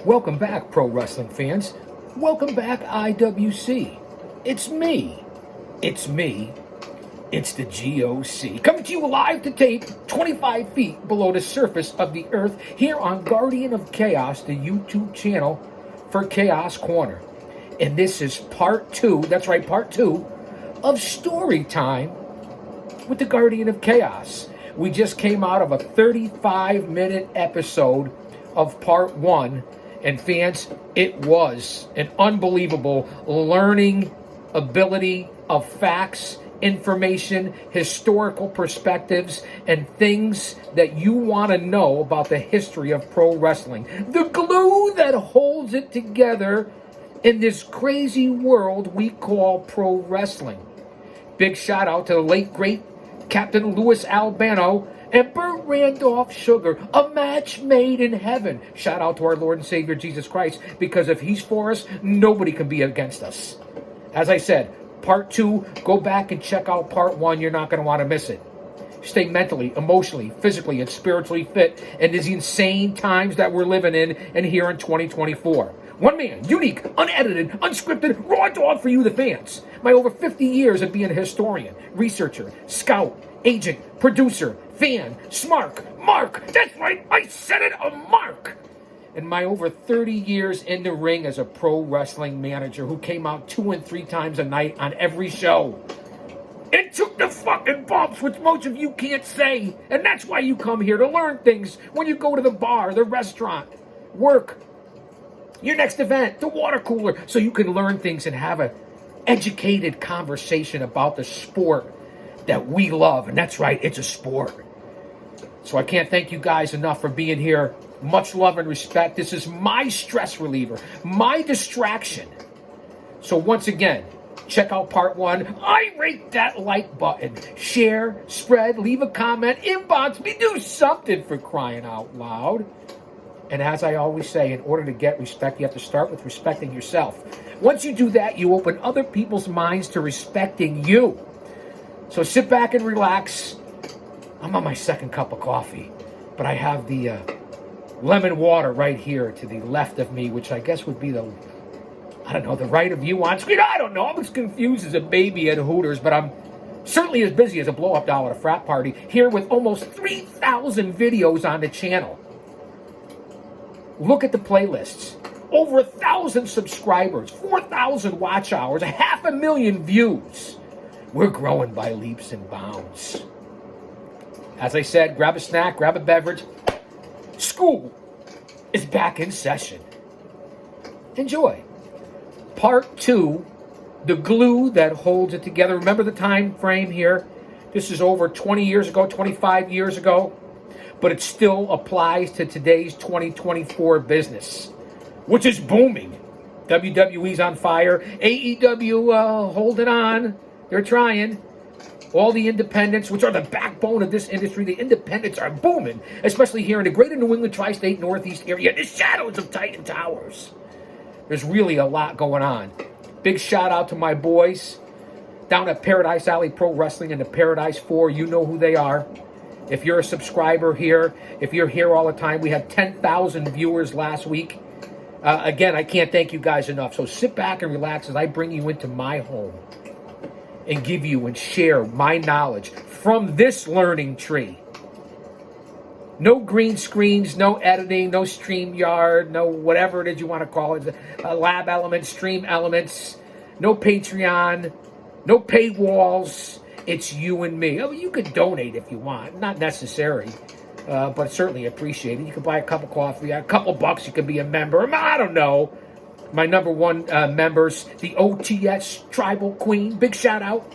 Welcome back, pro wrestling fans. Welcome back, IWC. It's me. It's me. It's the G.O.C. Coming to you live to tape 25 feet below the surface of the earth here on Guardian of Chaos, the YouTube channel for Chaos Corner. And this is part 2, that's right, part 2 of Story Time with the Guardian of Chaos. We just came out of a 35-minute episode of part 1. And fans, it was an unbelievable learning ability of facts, information, historical perspectives, and things that you want to know about the history of pro wrestling. The glue that holds it together in this crazy world we call pro wrestling. Big shout out to the late, great Captain Louis Albano and Burt Randolph Sugar, a match made in heaven. Shout out to our Lord and Savior Jesus Christ, because if he's for us, nobody can be against us. As I said, part 2, go back and check out part 1. You're not going to want to miss it. Stay mentally, emotionally, physically, and spiritually fit in these insane times that we're living in and here in 2024. One man, unique, unedited, unscripted, raw dog for you, the fans. My over 50 years of being a historian, researcher, scout, agent, producer, fan, mark, that's right, I said it, a mark. And my over 30 years in the ring as a pro wrestling manager who came out 2 and 3 times a night on every show. It took the fucking bumps, which most of you can't say. And that's why you come here, to learn things when you go to the bar, the restaurant, work, your next event, the water cooler, so you can learn things and have an educated conversation about the sport that we love. And that's right, it's a sport. So I can't thank you guys enough for being here. Much love and respect. This is my stress reliever, my distraction. So once again, check out part 1. I rate that like button. Share, spread, leave a comment, inbox me, do something, for crying out loud. And as I always say, in order to get respect, you have to start with respecting yourself. Once you do that, you open other people's minds to respecting you. So sit back and relax. I'm on my second cup of coffee, but I have the lemon water right here to the left of me, which I guess would be the right of you on screen. I don't know. I'm as confused as a baby at Hooters, but I'm certainly as busy as a blow-up doll at a frat party, here with almost 3,000 videos on the channel. Look at the playlists. Over 1,000 subscribers, 4,000 watch hours, 500,000 views. We're growing by leaps and bounds. As I said, grab a snack, grab a beverage. School is back in session. Enjoy. Part 2, the glue that holds it together. Remember the time frame here? This is over 20 years ago, 25 years ago. But it still applies to today's 2024 business, which is booming. WWE's on fire. AEW holding on. They're trying. All the independents, which are the backbone of this industry, the independents are booming, especially here in the greater New England tri-state Northeast area, in the shadows of Titan Towers. There's really a lot going on. Big shout out to my boys down at Paradise Alley Pro Wrestling and the Paradise 4. You know who they are. If you're a subscriber here, if you're here all the time, we had 10,000 viewers last week. Again, I can't thank you guys enough. So sit back and relax as I bring you into my home and give you and share my knowledge from this learning tree. No green screens, no editing, no StreamYard, no whatever it is you want to call it, lab elements, stream elements, no Patreon, no paywalls. It's you and me. Oh, you could donate if you want. Not necessary, but certainly appreciated. You can buy a cup of coffee, a couple bucks. You can be a member. I don't know. My number 1 members, the OTS Tribal Queen. Big shout out.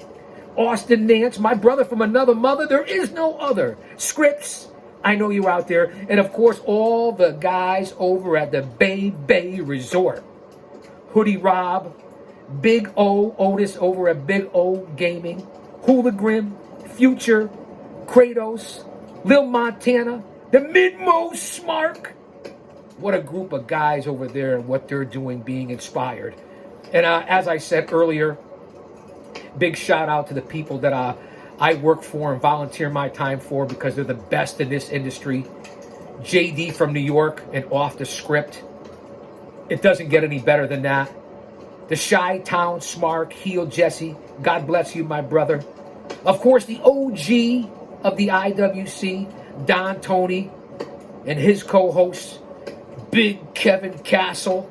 Austin Nance, my brother from another mother. There is no other. Scripps, I know you're out there. And, of course, all the guys over at the Bay Resort. Hoodie Rob, Big O Otis over at Big O Gaming. Hooligan, Future, Kratos, Lil Montana, the Midmost Smark. What a group of guys over there and what they're doing, being inspired. And as I said earlier, big shout out to the people that I work for and volunteer my time for, because they're the best in this industry. JD from New York and Off the Script. It doesn't get any better than that. The Chi-Town Smart heel Jesse. God bless you, my brother. Of course, the OG of the IWC, Don Tony, and his co-hosts, Big Kevin Castle.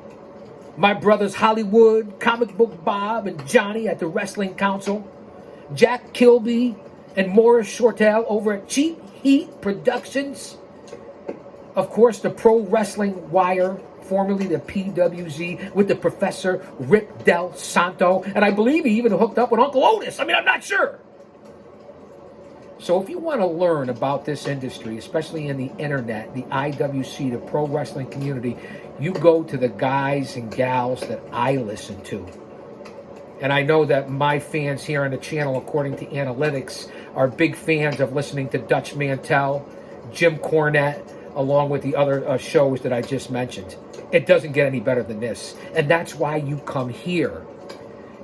My brothers Hollywood, Comic Book Bob, and Johnny at the Wrestling Council. Jack Kilby and Morris Shortell over at Cheap Heat Productions. Of course, the Pro Wrestling Wire, formerly the PWZ, with the Professor Rick Del Santo. And I believe he even hooked up with Uncle Otis. I mean, I'm not sure. So if you want to learn about this industry, especially in the internet, the IWC, the pro wrestling community, you go to the guys and gals that I listen to. And I know that my fans here on the channel, according to analytics, are big fans of listening to Dutch Mantel, Jim Cornette, along with the other shows that I just mentioned. It doesn't get any better than this. And that's why you come here.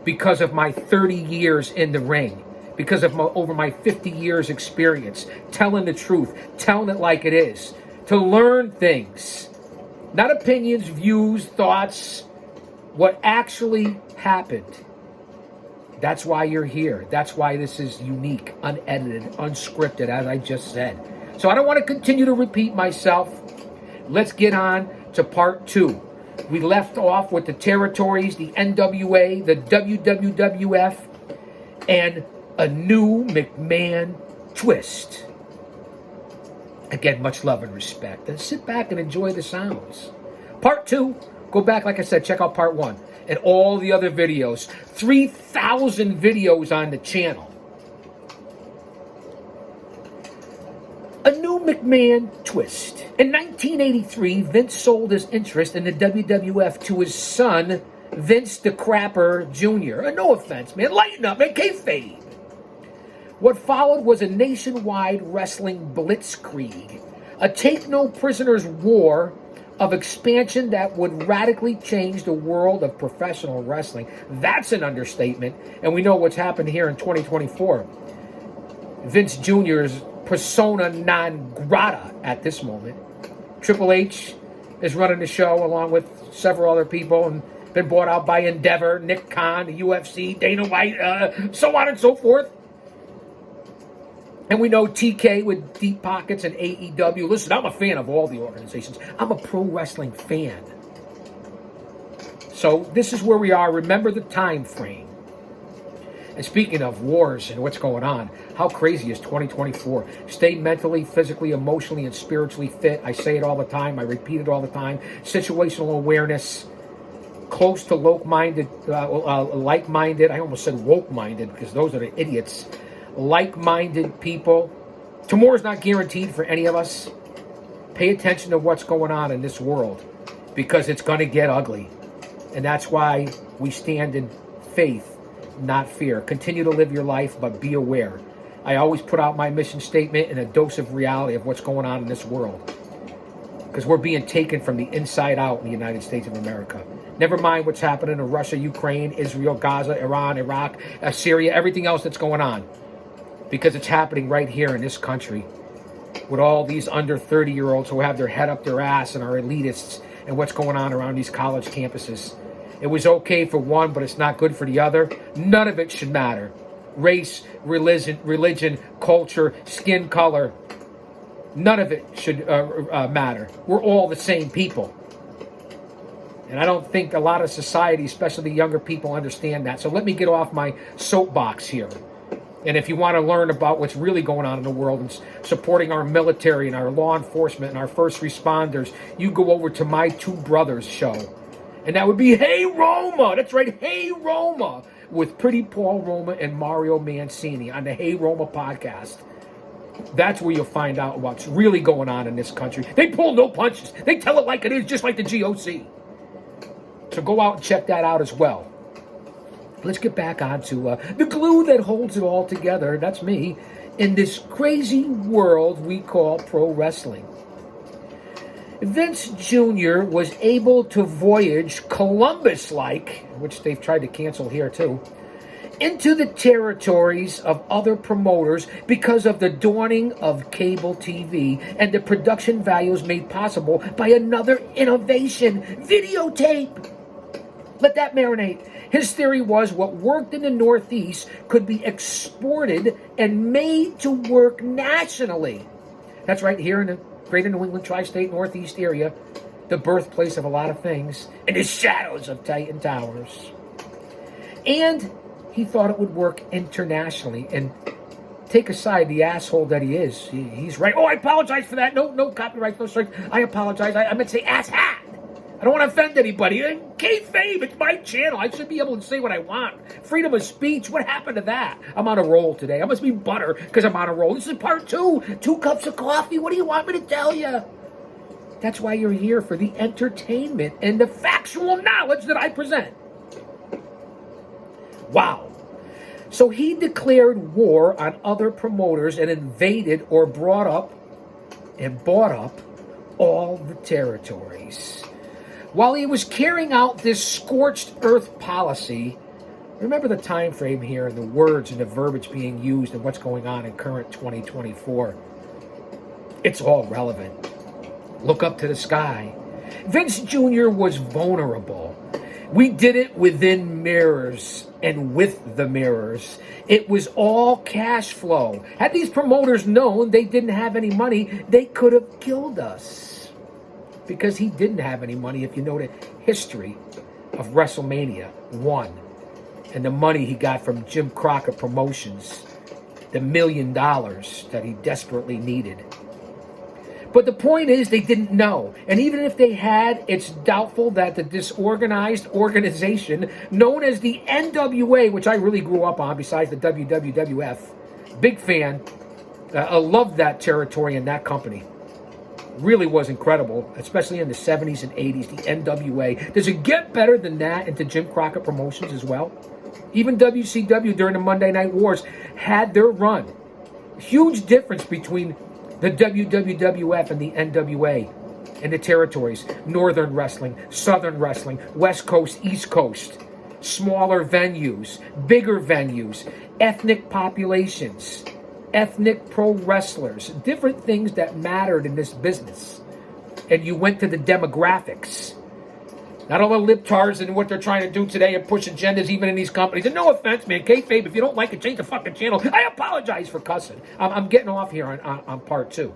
Because of my 30 years in the ring. Because of over my 50 years experience. Telling the truth. Telling it like it is. To learn things. Not opinions, views, thoughts. What actually happened. That's why you're here. That's why this is unique, unedited, unscripted, as I just said. So I don't want to continue to repeat myself. Let's get on to part 2. We left off with the territories, the NWA, the WWF, and a new McMahon twist. Again, much love and respect. And sit back and enjoy the sounds. Part 2, go back, like I said, check out part 1. And all the other videos. 3,000 videos on the channel. A new McMahon twist. In 1983, Vince sold his interest in the WWF to his son, Vince the Crapper Jr. No offense, man. Lighten up, man. Kayfabe. What followed was a nationwide wrestling blitzkrieg. A take-no-prisoners war of expansion that would radically change the world of professional wrestling. That's an understatement. And we know what's happened here in 2024. Vince Jr.'s persona non grata at this moment. Triple H is running the show along with several other people and been bought out by Endeavor, Nick Khan, the UFC, Dana White, so on and so forth. And we know TK with Deep Pockets and AEW. Listen, I'm a fan of all the organizations. I'm a pro wrestling fan. So this is where we are. Remember the time frame. And speaking of wars and what's going on, how crazy is 2024? Stay mentally, physically, emotionally, and spiritually fit. I say it all the time. I repeat it all the time. Situational awareness. Close to like-minded. I almost said woke-minded because those are the idiots. Like-minded people. Tomorrow is not guaranteed for any of us. Pay attention to what's going on in this world because it's going to get ugly. And that's why we stand in faith, not fear. Continue to live your life, but be aware. I always put out my mission statement and a dose of reality of what's going on in this world. Because we're being taken from the inside out in the United States of America. Never mind what's happening in Russia, Ukraine, Israel, Gaza, Iran, Iraq, Syria, everything else that's going on. Because it's happening right here in this country with all these under 30-year-olds who have their head up their ass and are elitists and what's going on around these college campuses. It was okay for one, but it's not good for the other. None of it should matter. Race, religion, culture, skin color. None of it should matter. We're all the same people. And I don't think a lot of society, especially the younger people, understand that. So let me get off my soapbox here. And if you want to learn about what's really going on in the world and supporting our military and our law enforcement and our first responders, you go over to my Two Brothers show. And that would be Hey Roma. That's right, Hey Roma. With Pretty Paul Roma and Mario Mancini on the Hey Roma podcast. That's where you'll find out what's really going on in this country. They pull no punches. They tell it like it is, just like the G.O.C. So go out and check that out as well. Let's get back onto the glue that holds it all together. That's me. In this crazy world we call pro wrestling. Vince Jr. was able to voyage Columbus-like, which they've tried to cancel here too, into the territories of other promoters because of the dawning of cable TV and the production values made possible by another innovation, videotape. Let that marinate. His theory was what worked in the Northeast could be exported and made to work nationally. That's right, here in the greater New England tri-state Northeast area, the birthplace of a lot of things, in the shadows of Titan Towers. And he thought it would work internationally. And take aside the asshole that he is. He's right. Oh, I apologize for that. No copyright, no strikes. I apologize. I meant to say ass hat. I don't want to offend anybody. Kayfabe, it's my channel. I should be able to say what I want. Freedom of speech. What happened to that? I'm on a roll today. I must be butter because I'm on a roll. This is part 2. 2 cups of coffee. What do you want me to tell you? That's why you're here, for the entertainment and the factual knowledge that I present. Wow. So he declared war on other promoters and invaded or brought up and bought up all the territories. While he was carrying out this scorched earth policy, remember the time frame here and the words and the verbiage being used and what's going on in current 2024. It's all relevant. Look up to the sky. Vince Jr. was vulnerable. We did it within mirrors and with the mirrors. It was all cash flow. Had these promoters known they didn't have any money, they could have killed us. Because he didn't have any money, if you know the history of WrestleMania 1 and the money he got from Jim Crockett Promotions, the $1 million that he desperately needed. But the point is, they didn't know. And even if they had, it's doubtful that the disorganized organization known as the NWA, which I really grew up on besides the WWF, big fan, I loved that territory and that company. Really was incredible, especially in the 70s and 80s, the NWA. Does it get better than that into Jim Crockett Promotions as well? Even WCW during the Monday Night Wars had their run. Huge difference between the WWF and the NWA and the territories. Northern wrestling, Southern wrestling, West Coast, East Coast. Smaller venues, bigger venues, ethnic populations, ethnic pro wrestlers, different things that mattered in this business. And you went to the demographics. Not all the libtards and what they're trying to do today and push agendas even in these companies. And no offense, man, kayfabe, if you don't like it, change the fucking channel. I apologize for cussing. I'm getting off here on part 2.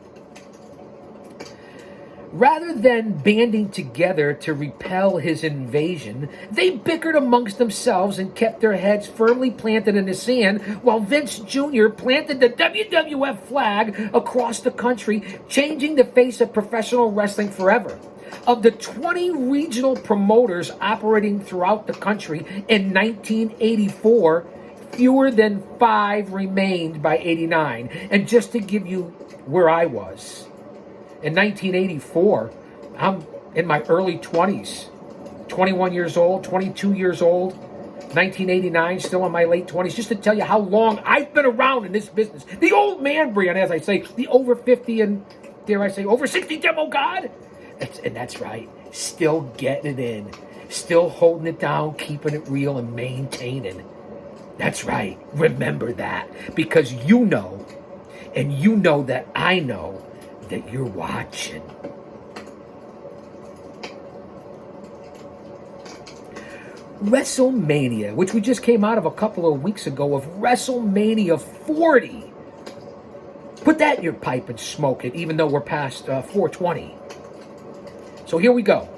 Rather than banding together to repel his invasion, they bickered amongst themselves and kept their heads firmly planted in the sand while Vince Jr. planted the WWF flag across the country, changing the face of professional wrestling forever. Of the 20 regional promoters operating throughout the country in 1984, fewer than 5 remained by 89. And just to give you where I was, in 1984, I'm in my early 20s, 21 years old, 22 years old, 1989, still in my late 20s, just to tell you how long I've been around in this business. The old man brand, as I say, the over 50 and, dare I say, over 60 demo god. And that's right, still getting it in, still holding it down, keeping it real and maintaining. That's right, remember that, because you know, and you know that I know, that you're watching. WrestleMania, which we just came out of a couple of weeks ago, of WrestleMania 40. Put that in your pipe and smoke it, even though we're past 420. So here we go.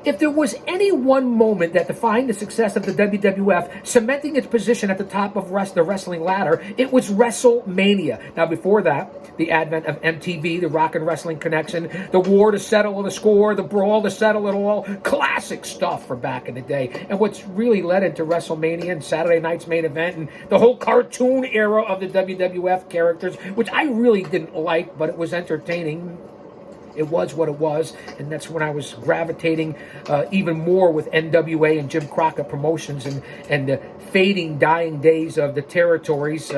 If there was any one moment that defined the success of the WWF, cementing its position at the top of the wrestling ladder, it was WrestleMania. Now, before that, the advent of MTV, the Rock and Wrestling Connection, the war to settle the score, the brawl to settle it all, classic stuff for back in the day. And what's really led into WrestleMania and Saturday night's main event and the whole cartoon era of the WWF characters, which I really didn't like, but it was entertaining. It was what it was, and that's when I was gravitating even more with NWA and Jim Crockett Promotions and the fading, dying days of the territories,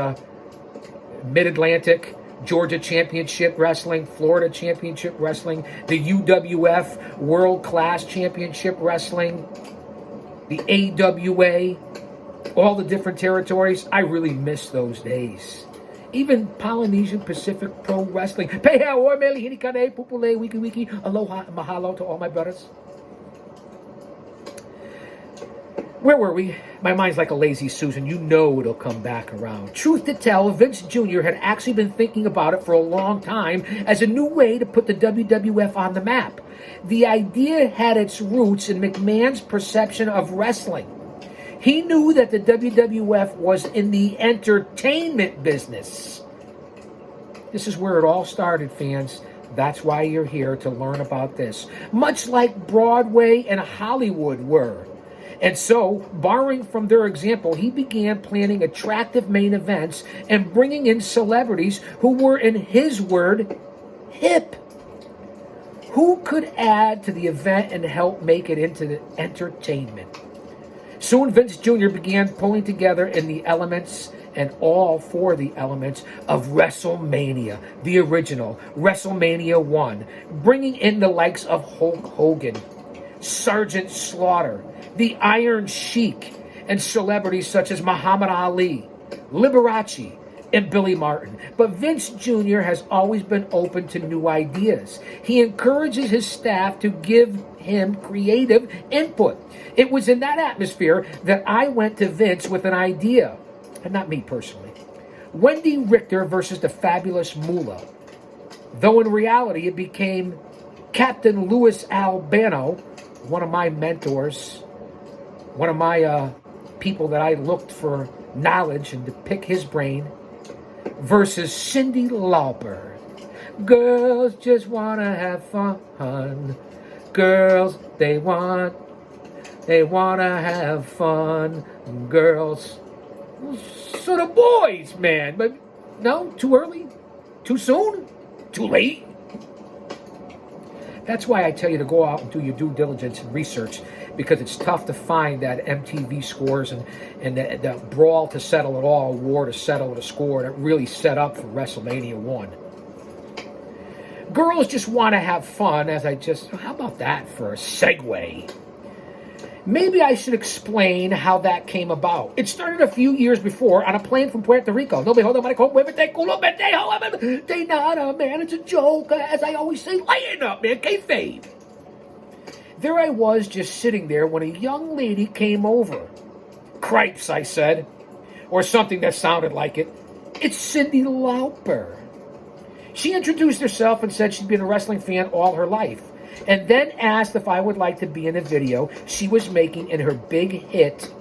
Mid-Atlantic, Georgia Championship Wrestling, Florida Championship Wrestling, the UWF World Class Championship Wrestling, the AWA, All the different territories, I really miss those days. Even Polynesian Pacific Pro Wrestling. Pehe oi mele hini kane pupule wiki wiki. Aloha and mahalo to all my brothers. Where were we? My mind's like a lazy Susan. You know it'll come back around. Truth to tell, Vince Jr. had actually been thinking about it for a long time as a new way to put the WWF on the map. The idea had its roots in McMahon's perception of wrestling. He knew that the WWF was in the entertainment business. This is where it all started, fans. That's why you're here, to learn about this. Much like Broadway and Hollywood were. And so, borrowing from their example, he began planning attractive main events and bringing in celebrities who were, in his word, hip. Who could add to the event and help make it into the entertainment? Soon, Vince Jr. began pulling together in the elements and all for the elements of WrestleMania, the original, WrestleMania 1, bringing in the likes of Hulk Hogan, Sergeant Slaughter, the Iron Sheik, and celebrities such as Muhammad Ali, Liberace, and Billy Martin. But Vince Jr. has always been open to new ideas. He encourages his staff to give him creative input. It was in that atmosphere that I went to Vince with an idea, and not me personally. Wendy Richter versus the Fabulous Moolah. Though in reality it became Captain Louis Albano, one of my mentors, one of my people that I looked for knowledge and to pick his brain, versus Cyndi Lauper. Girls just want to have fun. Girls, they want to have fun. Girls. So the boys, man. But no, too early? Too soon? Too late? That's why I tell you to go out and do your due diligence and research, because it's tough to find that MTV scores and the brawl to settle it all, war to settle the score that really set up for WrestleMania 1. Girls just want to have fun, how about that for a segue? Maybe I should explain how that came about. It started a few years before on a plane from Puerto Rico. No, hold on, man, it's a joke. As I always say, lighten up, man, kayfabe. There I was just sitting there when a young lady came over. Cripes, I said, or something that sounded like it. It's Cyndi Lauper. She introduced herself and said she'd been a wrestling fan all her life, and then asked if I would like to be in a video she was making in her big hit,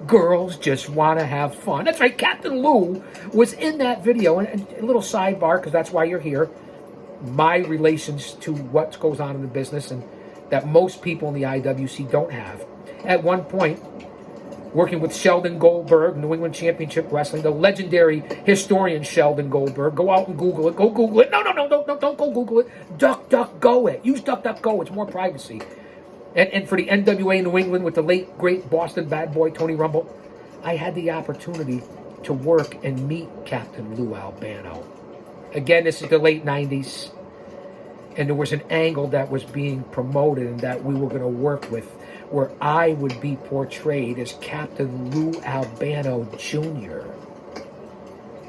Girls Just Want to Have Fun. That's right, Captain Lou was in that video. And a little sidebar, because that's why you're here, my relations to what goes on in the business and that most people in the IWC don't have. At one point, working with Sheldon Goldberg, New England Championship Wrestling, the legendary historian Sheldon Goldberg. Go out and Google it. Go Google it. No, don't go Google it. DuckDuckGo it. Use DuckDuckGo. It's more privacy. And for the NWA New England with the late, great Boston bad boy, Tony Rumble, I had the opportunity to work and meet Captain Lou Albano. Again, this is the late 90s. And there was an angle that was being promoted and that we were going to work with, where I would be portrayed as Captain Lou Albano Jr.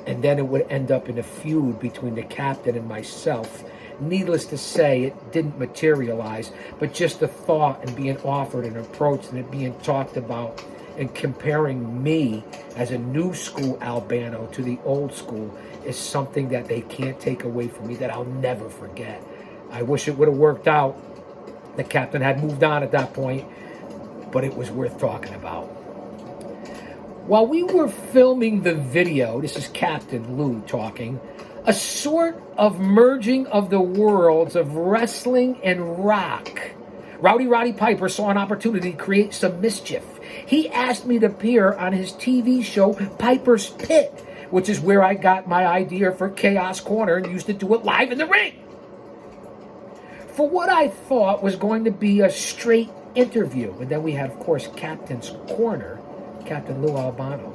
And then it would end up in a feud between the captain and myself. Needless to say, it didn't materialize, but just the thought and being offered and approached and it being talked about and comparing me as a new school Albano to the old school is something that they can't take away from me, that I'll never forget. I wish it would have worked out. The captain had moved on at that point, but it was worth talking about. While we were filming the video, this is Captain Lou talking, a sort of merging of the worlds of wrestling and rock. Rowdy Roddy Piper saw an opportunity to create some mischief. He asked me to appear on his TV show, Piper's Pit, which is where I got my idea for Chaos Corner and used to do it live in the ring. For what I thought was going to be a straight interview. And then we had, of course, Captain's Corner, Captain Lou Albano.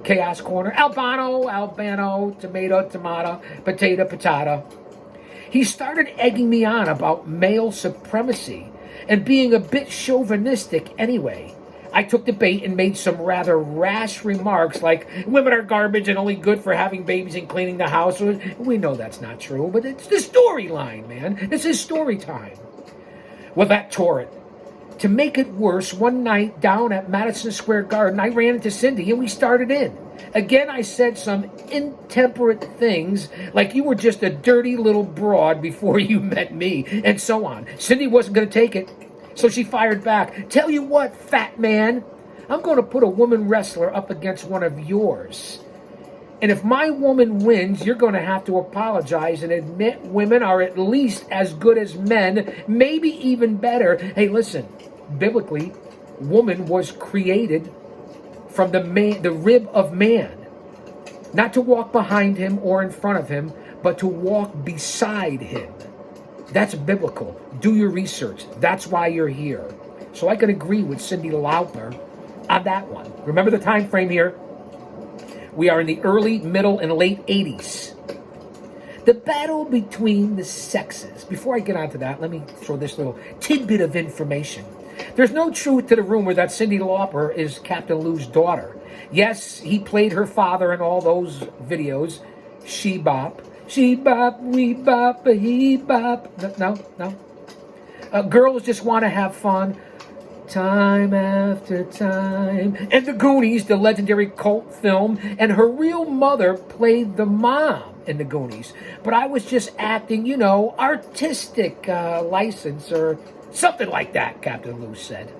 Chaos Corner, Albano, tomato, potato. He started egging me on about male supremacy and being a bit chauvinistic anyway. I took the bait and made some rather rash remarks like women are garbage and only good for having babies and cleaning the house. We know that's not true, but it's the storyline, man. This is story time. Well, that tore it. To make it worse, one night down at Madison Square Garden, I ran into Cindy and we started in. Again, I said some intemperate things like you were just a dirty little broad before you met me, and so on. Cindy wasn't going to take it, so she fired back. Tell you what, fat man, I'm going to put a woman wrestler up against one of yours. And if my woman wins, you're going to have to apologize and admit women are at least as good as men, maybe even better. Hey, listen, biblically, woman was created from the rib of man, not to walk behind him or in front of him, but to walk beside him. That's biblical. Do your research. That's why you're here. So I can agree with Cyndi Lauper on that one. Remember the time frame here. We are in the early, middle, and late 80s. The battle between the sexes. Before I get onto that, let me throw this little tidbit of information. There's no truth to the rumor that Cyndi Lauper is Captain Lou's daughter. Yes, he played her father in all those videos. She bop, we bop, he bop. No. Girls just want to have fun. Time after time. And The Goonies, the legendary cult film, and her real mother played the mom in The Goonies. But I was just acting, artistic license or something like that, Captain Lou said.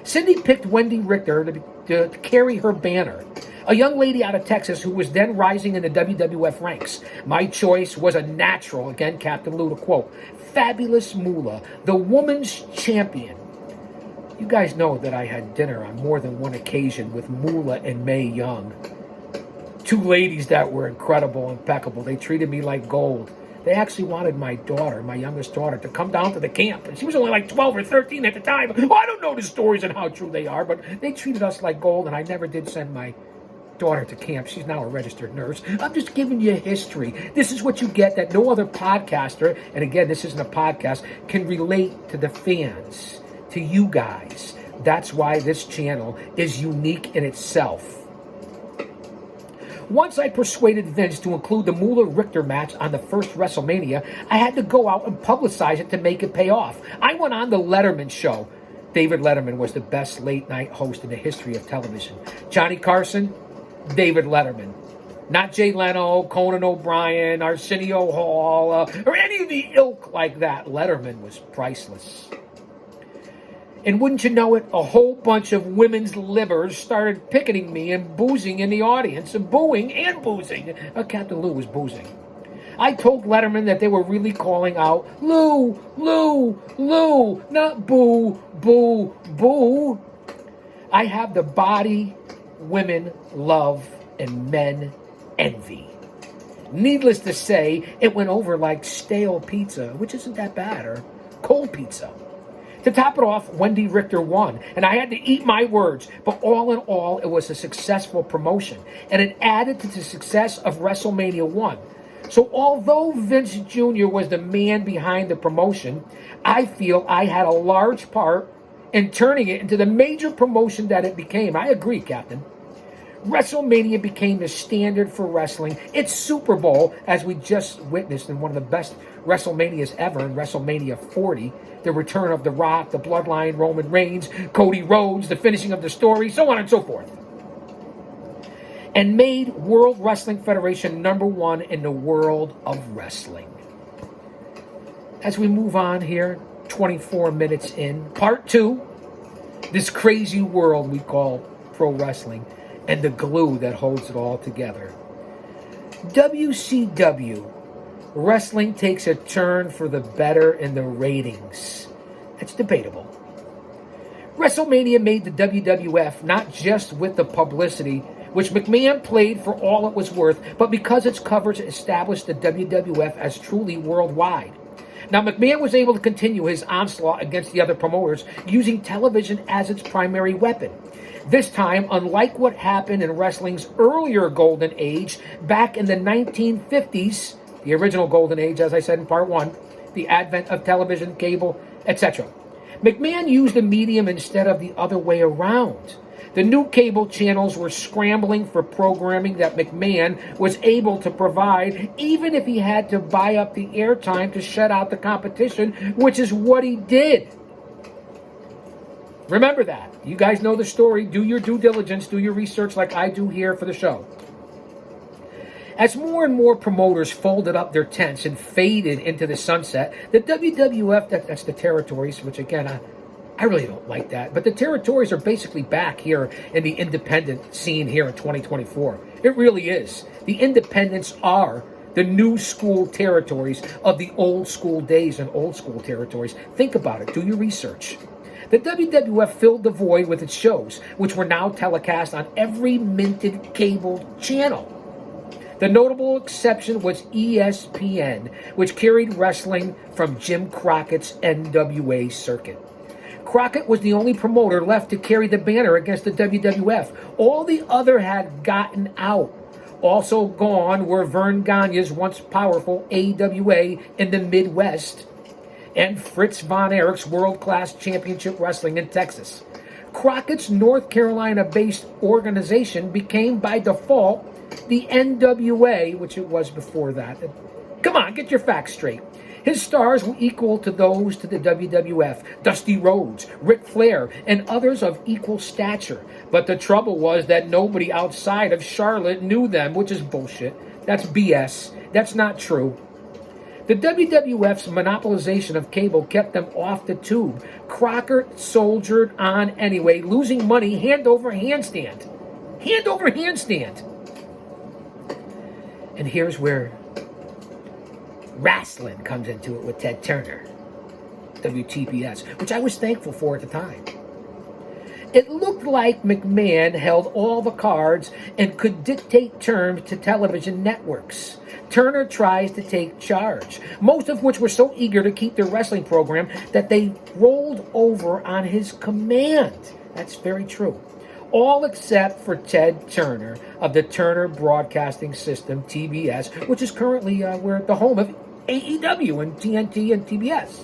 Cindy picked Wendy Richter to carry her banner, a young lady out of Texas who was then rising in the WWF ranks. My choice was a natural, again, Captain Lou to quote, Fabulous Moolah, the woman's champion. You guys know that I had dinner on more than one occasion with Moolah and Mae Young. Two ladies that were incredible, impeccable. They treated me like gold. They actually wanted my daughter, my youngest daughter, to come down to the camp. And she was only like 12 or 13 at the time. Well, I don't know the stories and how true they are, but they treated us like gold, and I never did send my daughter to camp. She's now a registered nurse. I'm just giving you history. This is what you get that no other podcaster, and again, this isn't a podcast, can relate to the fans, to you guys. That's why this channel is unique in itself. Once I persuaded Vince to include the Moolah-Richter match on the first WrestleMania, I had to go out and publicize it to make it pay off. I went on the Letterman show. David Letterman was the best late-night host in the history of television. Johnny Carson, David Letterman. Not Jay Leno, Conan O'Brien, Arsenio Hall, or any of the ilk like that. Letterman was priceless. And wouldn't you know it, a whole bunch of women's livers started picketing me and boozing in the audience, and booing and boozing. Captain Lou was boozing. I told Letterman that they were really calling out, Lou, Lou, Lou, not boo, boo, boo. I have the body women love and men envy. Needless to say, it went over like stale pizza, which isn't that bad, or cold pizza. To top it off, Wendy Richter won, and I had to eat my words. But all in all, it was a successful promotion, and it added to the success of WrestleMania 1. So although Vince Jr. was the man behind the promotion, I feel I had a large part in turning it into the major promotion that it became. I agree, Captain. WrestleMania became the standard for wrestling. It's Super Bowl, as we just witnessed in one of the best WrestleManias ever in WrestleMania 40. The return of The Rock, the Bloodline, Roman Reigns, Cody Rhodes, the finishing of the story, so on and so forth. And made World Wrestling Federation #1 in the world of wrestling. As we move on here, 24 minutes in, part 2, this crazy world we call pro wrestling and the glue that holds it all together. WCW. Wrestling takes a turn for the better in the ratings. That's debatable. WrestleMania made the WWF not just with the publicity, which McMahon played for all it was worth, but because its coverage established the WWF as truly worldwide. Now, McMahon was able to continue his onslaught against the other promoters using television as its primary weapon. This time, unlike what happened in wrestling's earlier golden age back in the 1950s, the original golden age, as I said in part 1, the advent of television, cable, etc. McMahon used the medium instead of the other way around. The new cable channels were scrambling for programming that McMahon was able to provide, even if he had to buy up the airtime to shut out the competition, which is what he did. Remember that. You guys know the story. Do your due diligence, do your research like I do here for the show. As more and more promoters folded up their tents and faded into the sunset, the WWF, that's the territories, which again, I really don't like that. But the territories are basically back here in the independent scene here in 2024. It really is. The independents are the new school territories of the old school days and old school territories. Think about it. Do your research. The WWF filled the void with its shows, which were now telecast on every minted cable channel. The notable exception was ESPN, which carried wrestling from Jim Crockett's NWA circuit. Crockett was the only promoter left to carry the banner against the WWF. All the other had gotten out. Also gone were Vern Gagne's once powerful AWA in the Midwest and Fritz Von Erich's world-class championship wrestling in Texas. Crockett's North Carolina-based organization became by default the NWA, which it was before that. Come on, get your facts straight. His stars were equal to those to the WWF, Dusty Rhodes, Ric Flair, and others of equal stature. But the trouble was that nobody outside of Charlotte knew them, which is bullshit. That's BS. That's not true. The WWF's monopolization of cable kept them off the tube. Crockett soldiered on anyway, losing money hand over handstand. Hand over handstand. And here's where wrestling comes into it with Ted Turner, WTPS, which I was thankful for at the time. It looked like McMahon held all the cards and could dictate terms to television networks. Turner tries to take charge, most of which were so eager to keep their wrestling program that they rolled over on his command. That's very true. All except for Ted Turner of the Turner Broadcasting System, TBS, which is currently we're at the home of AEW and TNT and TBS.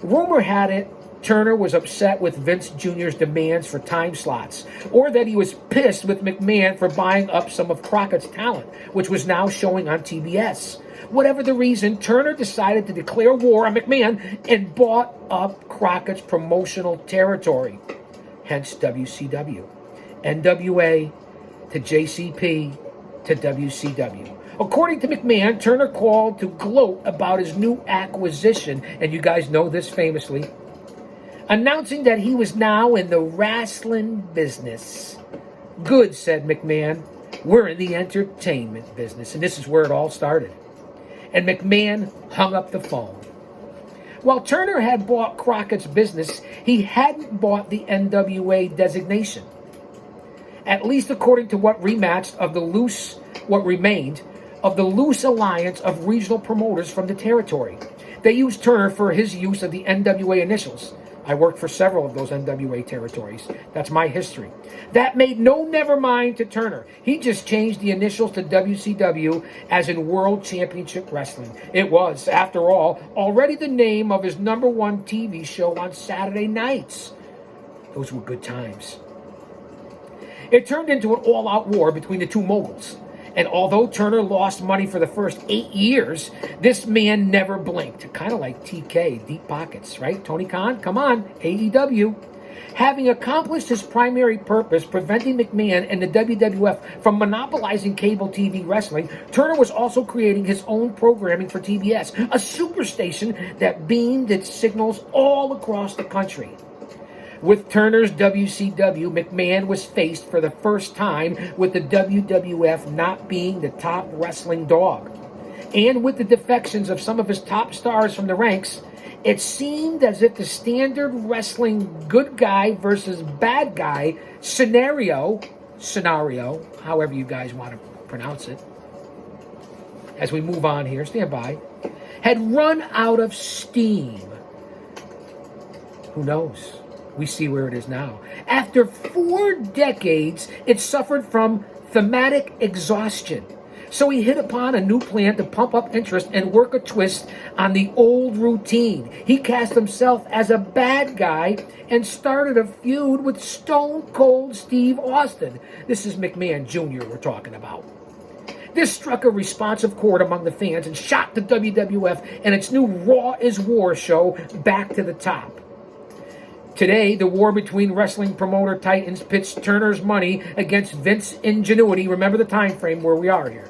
Rumor had it Turner was upset with Vince Jr.'s demands for time slots, or that he was pissed with McMahon for buying up some of Crockett's talent, which was now showing on TBS. Whatever the reason, Turner decided to declare war on McMahon and bought up Crockett's promotional territory. Hence WCW, NWA to JCP to WCW. According to McMahon, Turner called to gloat about his new acquisition, and you guys know this famously, announcing that he was now in the wrestling business. Good, said McMahon. We're in the entertainment business, and this is where it all started. And McMahon hung up the phone. While Turner had bought Crockett's business, he hadn't bought the NWA designation. At least according to what remained of the loose alliance of regional promoters from the territory. They used Turner for his use of the NWA initials. I worked for several of those NWA territories. That's my history. That made no never mind to Turner. He just changed the initials to WCW as in World Championship Wrestling. It was, after all, already the name of his #1 TV show on Saturday nights. Those were good times. It turned into an all-out war between the two moguls. And although Turner lost money for the first 8 years, this man never blinked. Kind of like TK, deep pockets, right? Tony Khan, come on, AEW. Having accomplished his primary purpose, preventing McMahon and the WWF from monopolizing cable TV wrestling, Turner was also creating his own programming for TBS, a superstation that beamed its signals all across the country. With Turner's WCW, McMahon was faced for the first time with the WWF not being the top wrestling dog. And with the defections of some of his top stars from the ranks, it seemed as if the standard wrestling good guy versus bad guy scenario, however you guys want to pronounce it, as we move on here, stand by, had run out of steam. Who knows? We see where it is now. After 4 decades, it suffered from thematic exhaustion. So he hit upon a new plan to pump up interest and work a twist on the old routine. He cast himself as a bad guy and started a feud with Stone Cold Steve Austin. This is McMahon Jr. we're talking about. This struck a responsive chord among the fans and shot the WWF and its new Raw is War show back to the top. Today, the war between wrestling promoter titans pits Turner's money against Vince's ingenuity. Remember the time frame where we are here.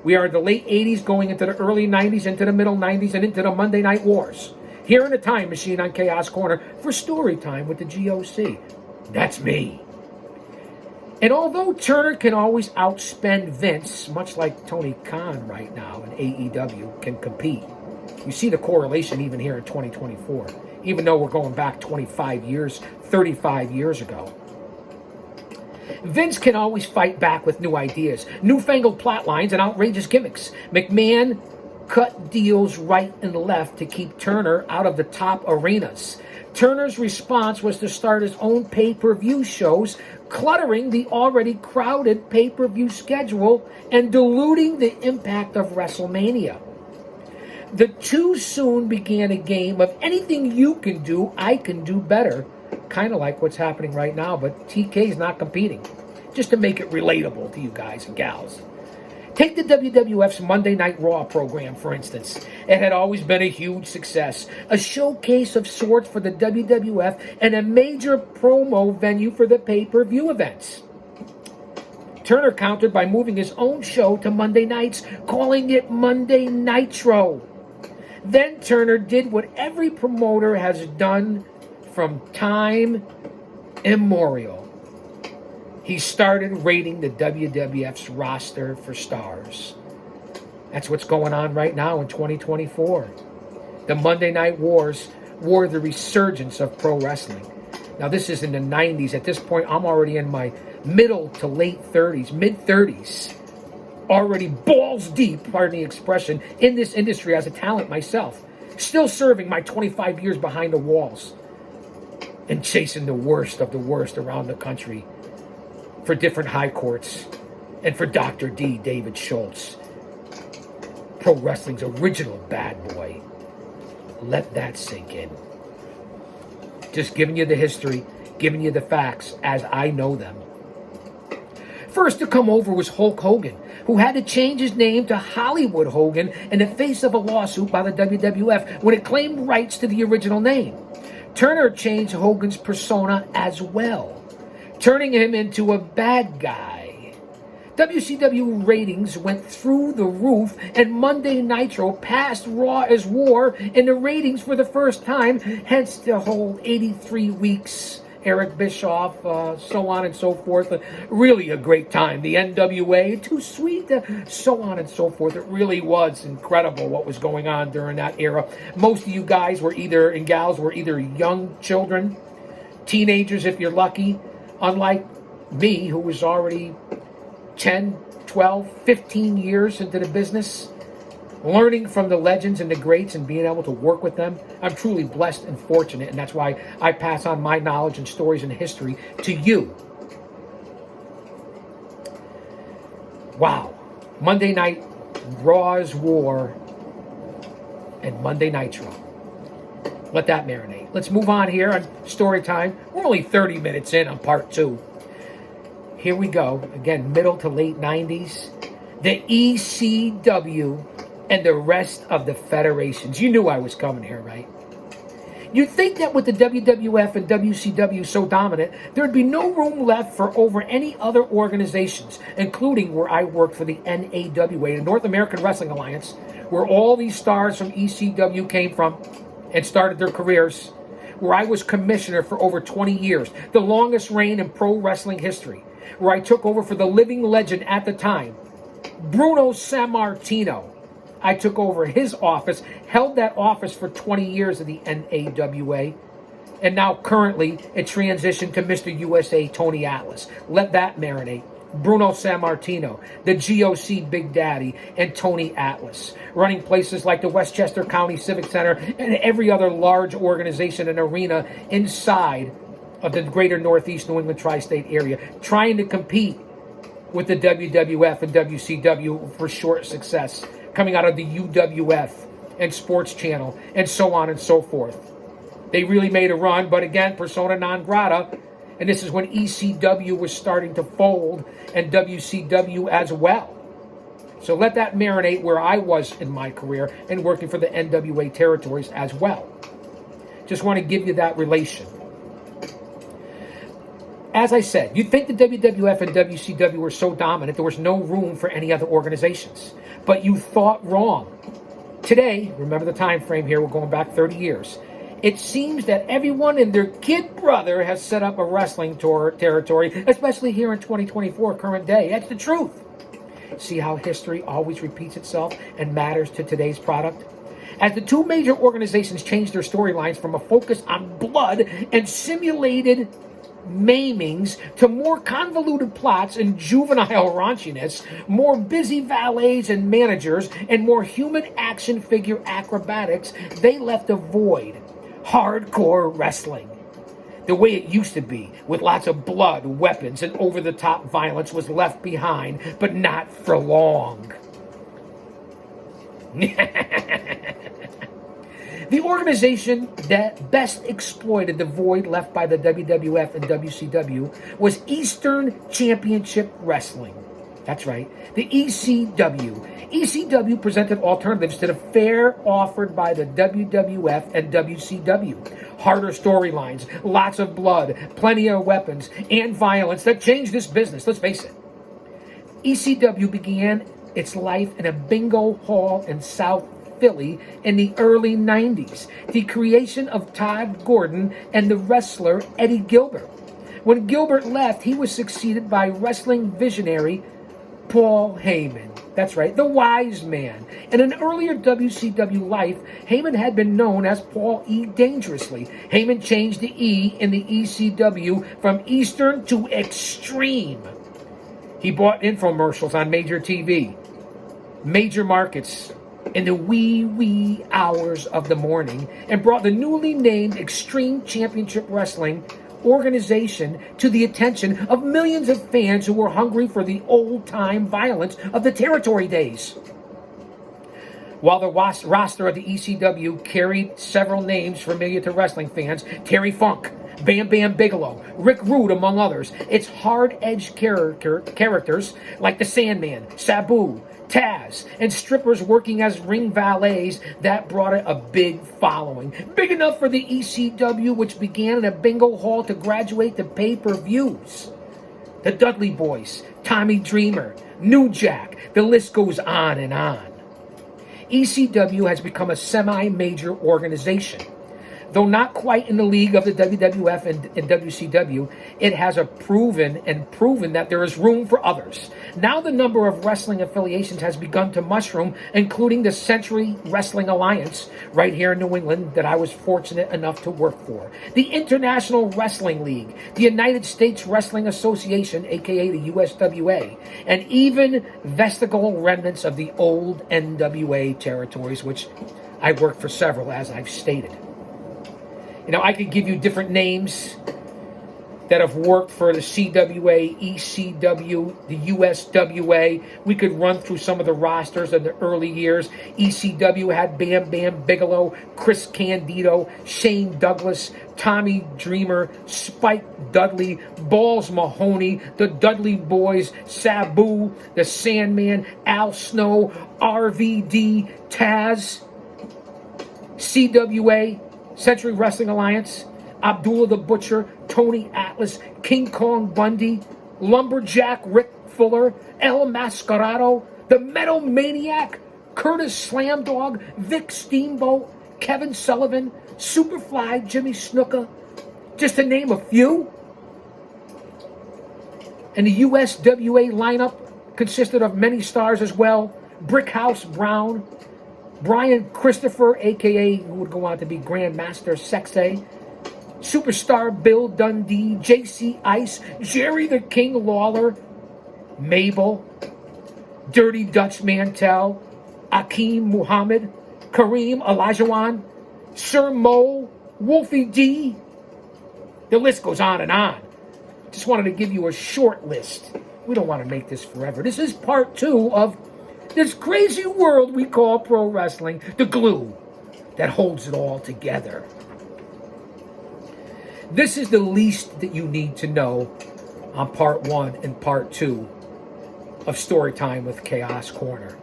We are in the late 80s going into the early 90s, into the middle 90s, and into the Monday Night Wars. Here in the Time Machine on Chaos Corner for story time with the G.O.C. That's me. And although Turner can always outspend Vince, much like Tony Khan right now in AEW can compete, you see the correlation even here in 2024, even though we're going back 25 years, 35 years ago. Vince can always fight back with new ideas, newfangled plot lines, and outrageous gimmicks. McMahon cut deals right and left to keep Turner out of the top arenas. Turner's response was to start his own pay-per-view shows, cluttering the already crowded pay-per-view schedule and diluting the impact of WrestleMania. The two soon began a game of anything you can do, I can do better. Kind of like what's happening right now, but TK's not competing. Just to make it relatable to you guys and gals. Take the WWF's Monday Night Raw program, for instance. It had always been a huge success, a showcase of sorts for the WWF and a major promo venue for the pay-per-view events. Turner countered by moving his own show to Monday nights, calling it Monday Nitro. Then Turner did what every promoter has done from time immemorial. He started rating the WWF's roster for stars. That's what's going on right now in 2024. The Monday Night Wars were the resurgence of pro wrestling. Now, this is in the 90s. At this point, I'm already in my middle to late 30s, mid-30s. Already balls deep, pardon the expression, in this industry as a talent myself. Still serving my 25 years behind the walls and chasing the worst of the worst around the country for different high courts and for Dr. D, David Schultz. Pro wrestling's original bad boy. Let that sink in. Just giving you the history, giving you the facts as I know them. First to come over was Hulk Hogan, who had to change his name to Hollywood Hogan in the face of a lawsuit by the WWF when it claimed rights to the original name. Turner changed Hogan's persona as well, turning him into a bad guy. WCW ratings went through the roof, and Monday Nitro passed Raw as War in the ratings for the first time, hence the whole 83 weeks, Eric Bischoff, so on and so forth. Really a great time. The NWA, Too Sweet, so on and so forth. It really was incredible what was going on during that era. Most of you guys were either, and gals, were either young children, teenagers if you're lucky, unlike me, who was already 10, 12, 15 years into the business, learning from the legends and the greats and being able to work with them. I'm truly blessed and fortunate, and that's why I pass on my knowledge and stories and history to you. Wow. Monday Night Raw's War and Monday Nitro. Let that marinate. Let's move on here on story time. We're only 30 minutes in on part 2. Here we go. Again, middle to late 90s. The ECW and the rest of the federations. You knew I was coming here, right? You'd think that with the WWF and WCW so dominant, there'd be no room left for over any other organizations, including where I worked for the NAWA, the North American Wrestling Alliance, where all these stars from ECW came from and started their careers, where I was commissioner for over 20 years, the longest reign in pro wrestling history, where I took over for the living legend at the time, Bruno Sammartino. I took over his office, held that office for 20 years of the NAWA, and now currently it transitioned to Mr. USA Tony Atlas. Let that marinate. Bruno Sammartino, the G.O.C. Big Daddy, and Tony Atlas, running places like the Westchester County Civic Center and every other large organization and arena inside of the greater Northeast New England tri-state area, trying to compete with the WWF and WCW for short success, coming out of the UWF and Sports Channel, and so on and so forth. They really made a run, but again, persona non grata, and this is when ECW was starting to fold, and WCW as well. So let that marinate where I was in my career and working for the NWA territories as well. Just want to give you that relation. As I said, you'd think the WWF and WCW were so dominant there was no room for any other organizations. But you thought wrong. Today, remember the time frame here, we're going back 30 years. It seems that everyone and their kid brother has set up a wrestling territory, especially here in 2024, current day. That's the truth. See how history always repeats itself and matters to today's product? As the two major organizations changed their storylines from a focus on blood and simulated maimings to more convoluted plots and juvenile raunchiness, more busy valets and managers, and more human action figure acrobatics, they left a void. Hardcore wrestling, the way it used to be, with lots of blood, weapons, and over-the-top violence, was left behind, but not for long. The organization that best exploited the void left by the WWF and WCW was Eastern Championship Wrestling. That's right, the ECW. ECW presented alternatives to the fare offered by the WWF and WCW. Harder storylines, lots of blood, plenty of weapons, and violence that changed this business, let's face it. ECW began its life in a bingo hall in South Philly in the early 90s, the creation of Todd Gordon and the wrestler Eddie Gilbert. When Gilbert left, he was succeeded by wrestling visionary Paul Heyman. That's right, the wise man. In an earlier WCW life, Heyman had been known as Paul E. Dangerously. Heyman changed the E in the ECW from Eastern to Extreme. He bought infomercials on major TV, major markets, in the wee hours of the morning, and brought the newly named Extreme Championship Wrestling organization to the attention of millions of fans who were hungry for the old-time violence of the territory days. While the roster of the ECW carried several names familiar to wrestling fans, Terry Funk, Bam Bam Bigelow, Rick Rude, among others, its hard-edged characters like the Sandman, Sabu, Taz, and strippers working as ring valets, that brought it a big following. Big enough for the ECW, which began in a bingo hall, to graduate to pay-per-views. The Dudley Boys, Tommy Dreamer, New Jack, the list goes on and on. ECW has become a semi-major organization. Though not quite in the league of the WWF and WCW, it has proven that there is room for others. Now the number of wrestling affiliations has begun to mushroom, including the Century Wrestling Alliance, right here in New England, that I was fortunate enough to work for, the International Wrestling League, the United States Wrestling Association, aka the USWA, and even vestigial remnants of the old NWA territories, which I worked for several, as I've stated. You know, I could give you different names that have worked for the CWA, ECW, the USWA. We could run through some of the rosters in the early years. ECW had Bam Bam Bigelow, Chris Candido, Shane Douglas, Tommy Dreamer, Spike Dudley, Balls Mahoney, the Dudley Boys, Sabu, the Sandman, Al Snow, RVD, Taz, CWA, Century Wrestling Alliance, Abdullah the Butcher, Tony Atlas, King Kong Bundy, Lumberjack Rick Fuller, El Mascarado, the Metal Maniac, Curtis Slam Dog, Vic Steamboat, Kevin Sullivan, Superfly Jimmy Snuka, just to name a few. And the USWA lineup consisted of many stars as well. Brickhouse Brown, Brian Christopher, a.k.a. who would go on to be Grandmaster Sexay, Superstar Bill Dundee, J.C. Ice, Jerry the King Lawler, Mabel, Dirty Dutch Mantel, Akeem Muhammad, Kareem Olajuwon, Sir Mo, Wolfie D. The list goes on and on. Just wanted to give you a short list We don't want to make this forever. This is part 2 of this crazy world we call pro wrestling, the glue that holds it all together. This is the least that you need to know on part 1 and part 2 of Storytime with Chaos Corner.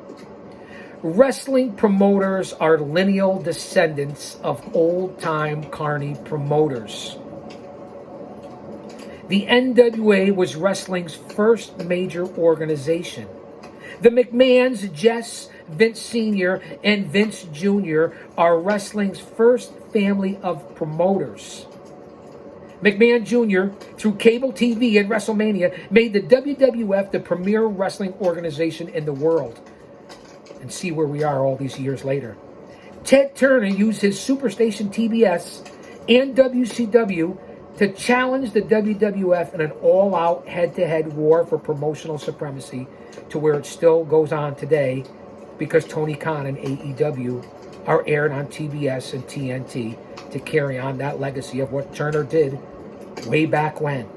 Wrestling promoters are lineal descendants of old-time carny promoters. The NWA was wrestling's first major organization. The McMahons, Jess, Vince Sr., and Vince Jr. are wrestling's first family of promoters. McMahon Jr., through cable TV and WrestleMania, made the WWF the premier wrestling organization in the world. And see where we are all these years later. Ted Turner used his Superstation TBS and WCW to challenge the WWF in an all-out head-to-head war for promotional supremacy, to where it still goes on today because Tony Khan and AEW are aired on TBS and TNT to carry on that legacy of what Turner did way back when.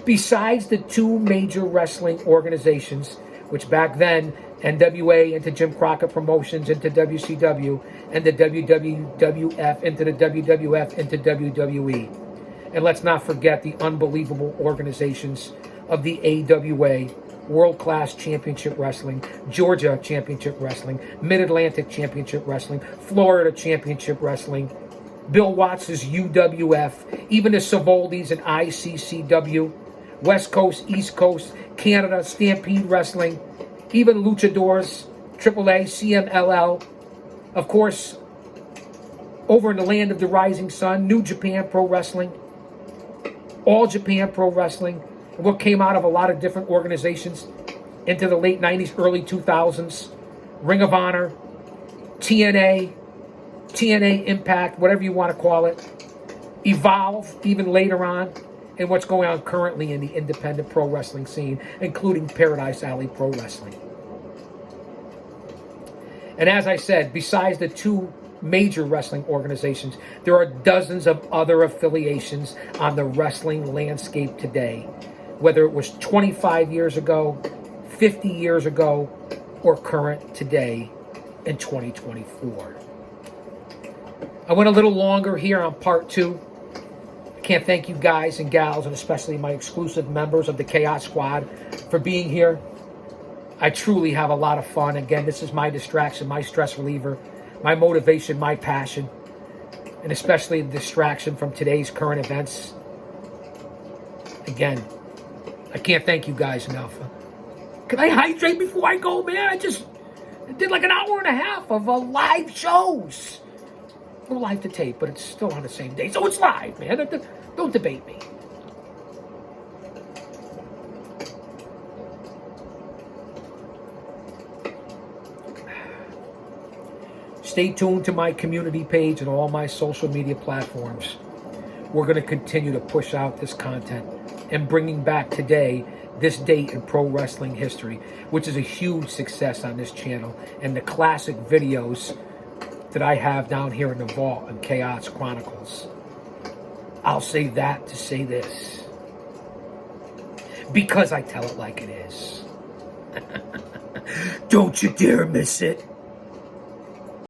Besides the 2 major wrestling organizations, which back then, NWA into Jim Crockett Promotions into WCW, and the WWF into the WWF into WWE. And let's not forget the unbelievable organizations of the AWA, World Class Championship Wrestling, Georgia Championship Wrestling, Mid-Atlantic Championship Wrestling, Florida Championship Wrestling, Bill Watts' UWF, even the Savoldis and ICCW, West Coast, East Coast, Canada, Stampede Wrestling, even Luchadors, AAA, CMLL, of course, over in the land of the rising sun, New Japan Pro Wrestling, All Japan Pro Wrestling, what came out of a lot of different organizations into the late 90s, early 2000s, Ring of Honor, TNA, TNA Impact, whatever you want to call it, Evolve, even later on, and what's going on currently in the independent pro wrestling scene, including Paradise Alley Pro Wrestling. And as I said, besides the 2 major wrestling organizations, there are dozens of other affiliations on the wrestling landscape today, whether it was 25 years ago, 50 years ago, or current today in 2024. I went a little longer here on part 2. I can't thank you guys and gals, and especially my exclusive members of the Chaos Squad, for being here. I truly have a lot of fun. Again, this is my distraction, my stress reliever, my motivation, my passion, and especially the distraction from today's current events. Again, I can't thank you guys enough. Can I hydrate before I go, man? I did like an hour and a half of live shows. No live to tape, but it's still on the same day. So it's live, man. Don't debate me. Stay tuned to my community page and all my social media platforms. We're going to continue to push out this content and bringing back today this date in pro wrestling history, which is a huge success on this channel, and the classic videos that I have down here in the vault in Chaos Chronicles. I'll say that to say this, because I tell it like it is. Don't you dare miss it.